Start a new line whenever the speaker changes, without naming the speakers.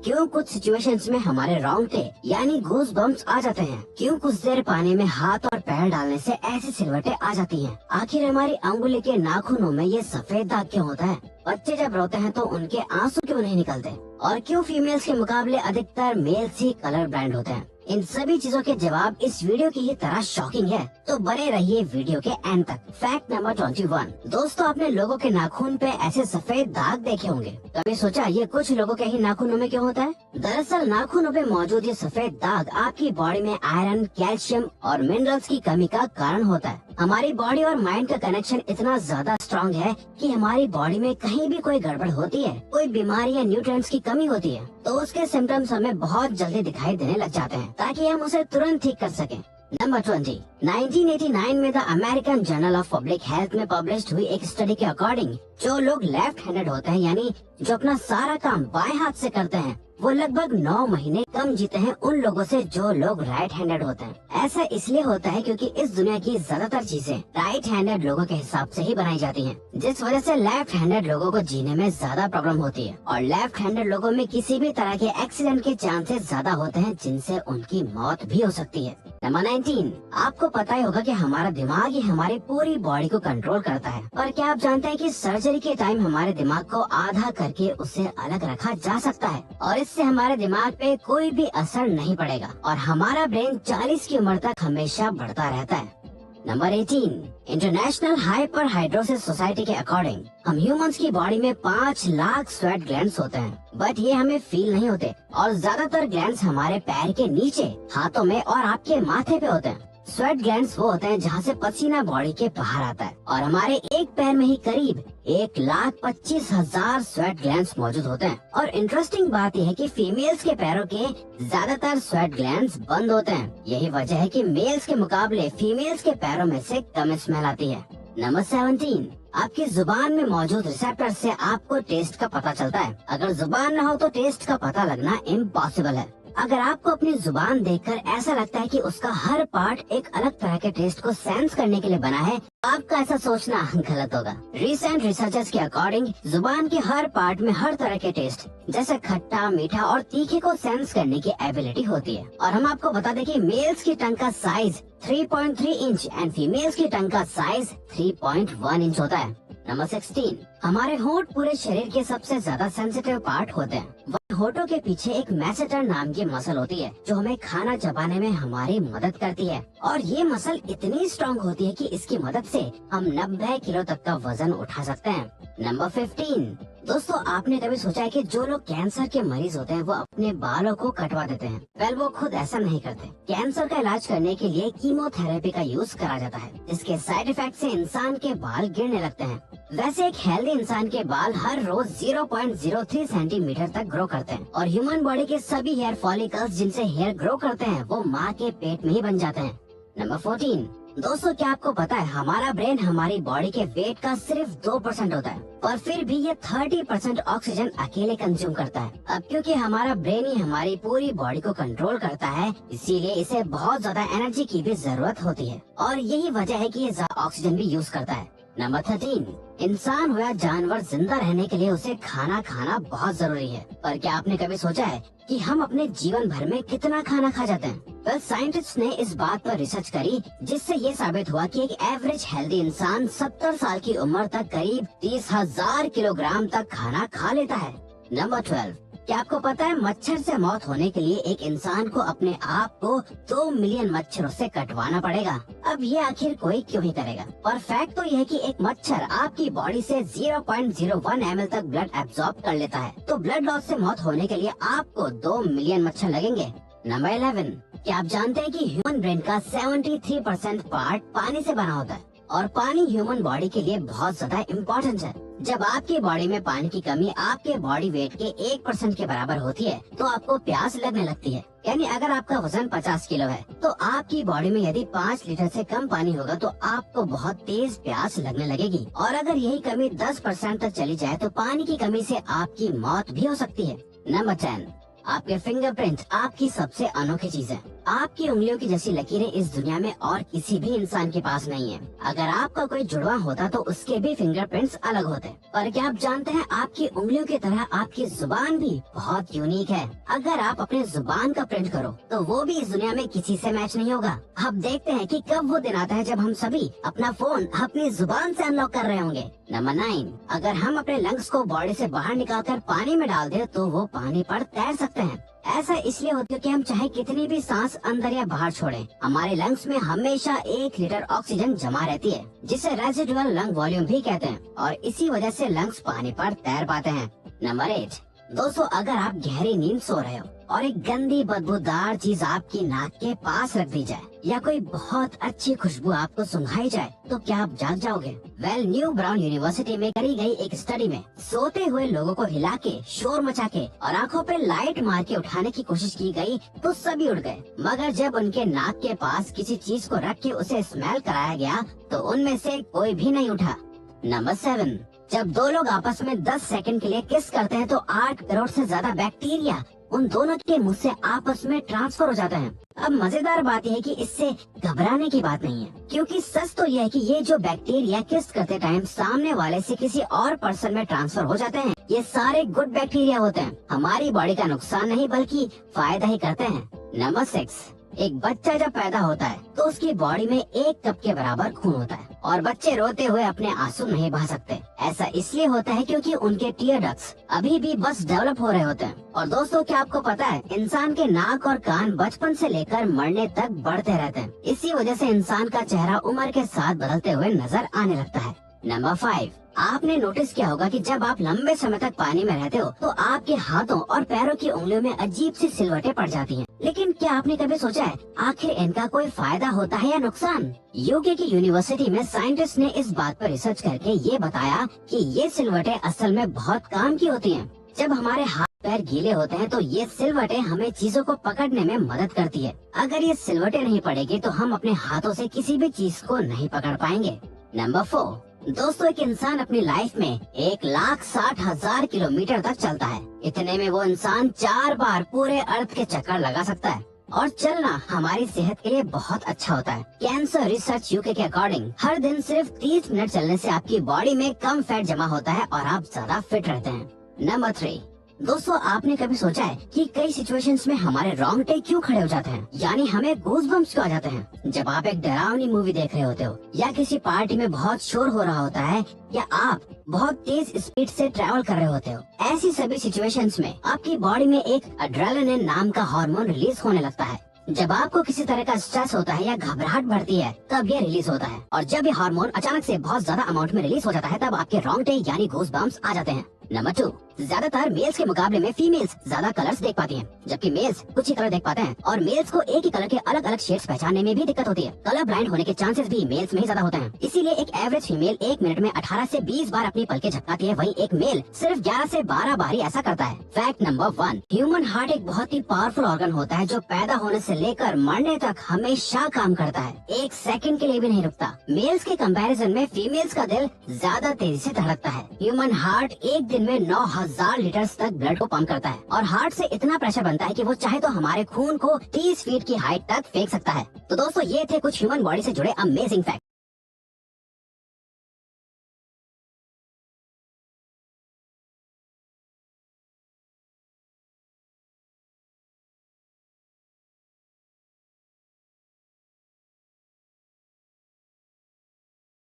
क्यों कुछ सिचुएशंस में हमारे रोंगटे यानी गूज बम्प्स आ जाते हैं, क्यों कुछ देर पानी में हाथ और पैर डालने से ऐसी सिलवटें आ जाती हैं, आखिर हमारी अंगुली के नाखूनों में ये सफेद दाग क्यों होता है, बच्चे जब रोते हैं तो उनके आंसू क्यों नहीं निकलते, और क्यों फीमेल्स के मुकाबले अधिकतर मेल्स ही कलर ब्लाइंड होते हैं। इन सभी चीजों के जवाब इस वीडियो की ही तरह शॉकिंग है, तो बने रहिए वीडियो के एंड तक। Fact number 21। दोस्तों, आपने लोगों के नाखून पे ऐसे सफेद दाग देखे होंगे। कभी सोचा ये कुछ लोगों के ही नाखूनों में क्यों होता है? दरअसल नाखूनों पे मौजूद ये सफेद दाग आपकी बॉडी में आयरन, कैल्शियम और मिनरल्स की कमी का कारण होता है। हमारी बॉडी और माइंड का कनेक्शन इतना ज्यादा स्ट्रॉन्ग है कि हमारी बॉडी में कहीं भी कोई गड़बड़ होती है, कोई बीमारी या न्यूट्रिएंट्स की कमी होती है, तो उसके सिम्टम्स हमें बहुत जल्दी दिखाई देने लग जाते हैं, ताकि हम उसे तुरंत ठीक कर सकें। नंबर 20। 1989 में the American journal of public health में पब्लिश हुई एक स्टडी के अकॉर्डिंग जो लोग लेफ्ट हैंडेड होते हैं, यानी जो अपना सारा काम बाएं हाथ से करते हैं, वो लगभग 9 महीने कम जीते हैं उन लोगों से जो लोग राइट हैंडेड होते हैं। ऐसा इसलिए होता है क्योंकि इस दुनिया की ज्यादातर चीजें राइट हैंडेड लोगों के हिसाब से ही बनाई जाती हैं, जिस वजह से लेफ्ट हैंडेड लोगों को जीने में ज्यादा प्रॉब्लम होती है, और लेफ्ट हैंडेड लोगों में किसी भी तरह के एक्सीडेंट के चांसेस ज्यादा होते हैं, जिनसे उनकी मौत भी हो सकती है। नंबर 19। आपको पता ही होगा कि हमारा दिमाग ही हमारी पूरी बॉडी को कंट्रोल करता है, और क्या आप जानते हैं कि सर्जरी के टाइम हमारे दिमाग को आधा करके उसे अलग रखा जा सकता है, और इससे हमारे दिमाग पे कोई भी असर नहीं पड़ेगा, और हमारा ब्रेन 40 की उम्र तक हमेशा बढ़ता रहता है। Number 18। International hyper hidrosis society के अकॉर्डिंग हम ह्यूमंस की बॉडी में 5 लाख स्वेट ग्लैंड्स होते हैं, बट ये हमें फील नहीं होते, और ज्यादातर ग्लैंड्स हमारे पैर के नीचे, हाथों में और आपके माथे पे होते हैं। स्वेट ग्लैंड्स वो होते हैं जहाँ से पसीना बॉडी के बाहर आता है, और हमारे एक पैर में ही करीब 1,25,000 स्वेट ग्लैंड्स मौजूद होते हैं। और इंटरेस्टिंग बात यह है कि फीमेल्स के पैरों के ज्यादातर स्वेट ग्लैंड्स बंद होते हैं। यही वजह है कि मेल्स के मुकाबले फीमेल्स के पैरों में से कम स्मेल आती है। नंबर 17। आपकी जुबान में मौजूद रिसेप्टर से आपको टेस्ट का पता चलता है। अगर जुबान न हो तो टेस्ट का पता लगना इम्पॉसिबल है। अगर आपको अपनी जुबान देखकर ऐसा लगता है कि उसका हर पार्ट एक अलग तरह के टेस्ट को सेंस करने के लिए बना है, आपका ऐसा सोचना गलत होगा। रिसेंट रिसर्चर्स के अकॉर्डिंग जुबान के हर पार्ट में हर तरह के टेस्ट जैसे खट्टा, मीठा और तीखे को सेंस करने की एबिलिटी होती है। और हम आपको बता दें कि मेल्स की टंग का साइज 3.3 इंच एंड फीमेल्स की टंग का साइज 3.1 इंच होता है। नंबर 16। हमारे होंठ पूरे शरीर के सबसे ज्यादा सेंसिटिव पार्ट होते हैं। होठों के पीछे एक मैसेटर नाम की मसल होती है जो हमें खाना चबाने में हमारी मदद करती है, और ये मसल इतनी स्ट्रॉन्ग होती है कि इसकी मदद से हम 90 किलो तक का वजन उठा सकते हैं। नंबर 15। दोस्तों, आपने कभी सोचा है कि जो लोग कैंसर के मरीज होते हैं वो अपने बालों को कटवा देते हैं? वेल, वो खुद ऐसा नहीं करते। कैंसर का इलाज करने के लिए कीमोथेरेपी का यूज करा जाता है, जिसके साइड इफेक्ट से इंसान के बाल गिरने लगते हैं। वैसे एक हेल्दी इंसान के बाल हर रोज 0.03 सेंटीमीटर तक ग्रो करते हैं, और ह्यूमन बॉडी के सभी हेयर फॉलिकल्स जिनसे हेयर ग्रो करते हैं वो माँ के पेट में ही बन जाते हैं। नंबर 14। दोस्तों, क्या आपको पता है हमारा ब्रेन हमारी बॉडी के वेट का सिर्फ 2% होता है, पर फिर भी ये 30% ऑक्सीजन अकेले कंज्यूम करता है। अब क्योंकि हमारा ब्रेन ही हमारी पूरी बॉडी को कंट्रोल करता है, इसीलिए इसे बहुत ज्यादा एनर्जी की भी जरूरत होती है, और यही वजह है कि ये ज्यादा ऑक्सीजन भी यूज करता है। नंबर 13। इंसान हो या जानवर, जिंदा रहने के लिए उसे खाना खाना बहुत जरूरी है, पर क्या आपने कभी सोचा है कि हम अपने जीवन भर में कितना खाना खा जाते हैं? वेल, साइंटिस्ट ने इस बात पर रिसर्च करी, जिससे ये साबित हुआ कि एक एवरेज हेल्दी इंसान 70 साल की उम्र तक करीब 30,000 किलोग्राम तक खाना खा लेता है। नंबर 12। क्या आपको पता है मच्छर से मौत होने के लिए एक इंसान को अपने आप को 2 मिलियन मच्छरों से कटवाना पड़ेगा? अब ये आखिर कोई क्यों ही करेगा? पर फैक्ट तो यह है कि एक मच्छर आपकी बॉडी से 0.01 ml तक ब्लड एब्जॉर्ब कर लेता है, तो ब्लड लॉस से मौत होने के लिए आपको 2 मिलियन मच्छर लगेंगे। नंबर 11। क्या आप जानते हैं कि ह्यूमन ब्रेन का 73% पार्ट पानी से बना होता है, और पानी ह्यूमन बॉडी के लिए बहुत ज्यादा इम्पोर्टेंट है। जब आपकी बॉडी में पानी की कमी आपके बॉडी वेट के 1% के बराबर होती है तो आपको प्यास लगने लगती है। यानी अगर आपका वजन 50 किलो है तो आपकी बॉडी में यदि 5 लीटर से कम पानी होगा तो आपको बहुत तेज प्यास लगने लगेगी, और अगर यही कमी 10% तक चली जाए तो पानी की कमी से आपकी मौत भी हो सकती है। नंबर 10। आपके फिंगरप्रिंट आपकी सबसे अनोखी चीज है। आपकी उंगलियों की जैसी लकीरें इस दुनिया में और किसी भी इंसान के पास नहीं है। अगर आपका कोई जुड़वा होता तो उसके भी फिंगरप्रिंट्स अलग होते। पर क्या आप जानते हैं आपकी उंगलियों की तरह आपकी जुबान भी बहुत यूनिक है। अगर आप अपने जुबान का प्रिंट करो तो वो भी इस दुनिया में किसी से मैच नहीं होगा। अब देखते हैं कि कब वो दिन आता है जब हम सभी अपना फोन अपनी जुबान से अनलॉक कर रहे होंगे। नंबर 9, अगर हम अपने लंग्स को बॉडी से बाहर निकालकर पानी में डाल दें तो वो पानी पर तैर सकते हैं। ऐसा इसलिए होता है कि हम चाहे कितनी भी सांस अंदर या बाहर छोड़ें, हमारे लंग्स में हमेशा 1 लीटर ऑक्सीजन जमा रहती है, जिसे रेजिडुअल लंग वॉल्यूम भी कहते हैं, और इसी वजह से लंग्स पानी पर तैर पाते हैं। नंबर 8, दोस्तों अगर आप गहरी नींद सो रहे हो और एक गंदी बदबूदार चीज आपकी नाक के पास रख दी जाए या कोई बहुत अच्छी खुशबू आपको सुंघाई जाए तो क्या आप जाग जाओगे? न्यू ब्राउन यूनिवर्सिटी में करी गई एक स्टडी में सोते हुए लोगों को हिला के, शोर मचा के और आंखों पे लाइट मार के उठाने की कोशिश की गई तो सभी उठ गए, मगर जब उनके नाक के पास किसी चीज को रख के उसे स्मेल कराया गया तो उनमें से कोई भी नहीं उठा। नंबर 7, जब 2 लोग आपस में 10 सेकंड के लिए किस करते हैं तो 8 करोड़ से ज्यादा बैक्टीरिया उन दोनों के मुंह से आपस में ट्रांसफर हो जाते हैं। अब मजेदार बात यह है कि इससे घबराने की बात नहीं है, क्योंकि सच तो यह है कि ये जो बैक्टीरिया किस करते टाइम सामने वाले से किसी और पर्सन में ट्रांसफर हो जाते हैं, ये सारे गुड बैक्टीरिया होते हैं, हमारी बॉडी का नुकसान नहीं बल्कि फायदा ही करते हैं। नंबर 6, एक बच्चा जब पैदा होता है तो उसकी बॉडी में 1 कप के बराबर खून होता है और बच्चे रोते हुए अपने आंसू नहीं बहा सकते। ऐसा इसलिए होता है क्योंकि उनके टीयर डक्ट्स अभी भी बस डेवलप हो रहे होते हैं। और दोस्तों क्या आपको पता है, इंसान के नाक और कान बचपन से लेकर मरने तक बढ़ते रहते हैं। इसी वजह से इंसान का चेहरा उम्र के साथ बदलते हुए नजर आने लगता है। नंबर 5, आपने नोटिस किया होगा कि जब आप लंबे समय तक पानी में रहते हो तो आपके हाथों और पैरों की उंगलियों में अजीब सी सिलवटें पड़ जाती हैं। लेकिन क्या आपने कभी सोचा है आखिर इनका कोई फायदा होता है या नुकसान? यूके की यूनिवर्सिटी में साइंटिस्ट ने इस बात पर रिसर्च करके ये बताया कि ये सिलवटें असल में बहुत काम की होती हैं। जब हमारे हाथ पैर गीले होते हैं तो ये सिलवटें हमें चीजों को पकड़ने में मदद करती है। अगर ये सिलवटें नहीं पड़ेगी तो हम अपने हाथों से किसी भी चीज को नहीं पकड़ पाएंगे। नंबर 4, दोस्तों एक इंसान अपनी लाइफ में 1,60,000 किलोमीटर तक चलता है। इतने में वो इंसान 4 बार पूरे अर्थ के चक्कर लगा सकता है। और चलना हमारी सेहत के लिए बहुत अच्छा होता है। कैंसर रिसर्च यूके के अकॉर्डिंग हर दिन सिर्फ 30 मिनट चलने से आपकी बॉडी में कम फैट जमा होता है और आप ज्यादा फिट रहते हैं। नंबर 3, दोस्तों आपने कभी सोचा है कि कई सिचुएशंस में हमारे रोंगटे क्यों खड़े हो जाते हैं, यानी हमें गूज़बम्प्स क्यों आ जाते हैं? जब आप एक डरावनी मूवी देख रहे होते हो या किसी पार्टी में बहुत शोर हो रहा होता है या आप बहुत तेज स्पीड से ट्रैवल कर रहे होते हो, ऐसी सभी सिचुएशंस में आपकी बॉडी में एक एड्रेनालिन नाम का हार्मोन रिलीज होने लगता है। जब आपको किसी तरह का स्ट्रेस होता है या घबराहट बढ़ती है तब ये रिलीज होता है, और जब ये हार्मोन अचानक से बहुत ज्यादा अमाउंट में रिलीज हो जाता है तब आपके रोंगटे यानी गूज़बम्प्स आ जाते हैं। नंबर 2, ज्यादातर मेल्स के मुकाबले में फीमेल्स ज्यादा कलर्स देख पाती हैं, जबकि मेल्स कुछ ही कलर देख पाते हैं, और मेल्स को एक ही कलर के अलग अलग शेड्स पहचानने में भी दिक्कत होती है। कलर ब्लाइंड होने के चांसेस भी मेल्स में ही ज्यादा होते हैं। इसीलिए एक एवरेज फीमेल 1 मिनट में 18 से 20 बार अपनी पलकें झपकाती है, वहीं एक मेल सिर्फ 11 से 12 बार ही ऐसा करता है। फैक्ट नंबर 1, ह्यूमन हार्ट एक बहुत ही पावरफुल ऑर्गन होता है जो पैदा होने से लेकर मरने तक हमेशा काम करता है, 1 सेकंड के लिए भी नहीं रुकता। मेल्स के कंपैरिजन में फीमेल्स का दिल ज्यादा तेजी से धड़कता है। ह्यूमन हार्ट एक दिन में 9,000 लीटर तक ब्लड को पंप करता है, और हार्ट से इतना प्रेशर बनता है कि वो चाहे तो हमारे खून को 30 फीट की हाइट तक फेंक सकता है। तो दोस्तों ये थे कुछ ह्यूमन बॉडी से जुड़े अमेजिंग फैक्ट।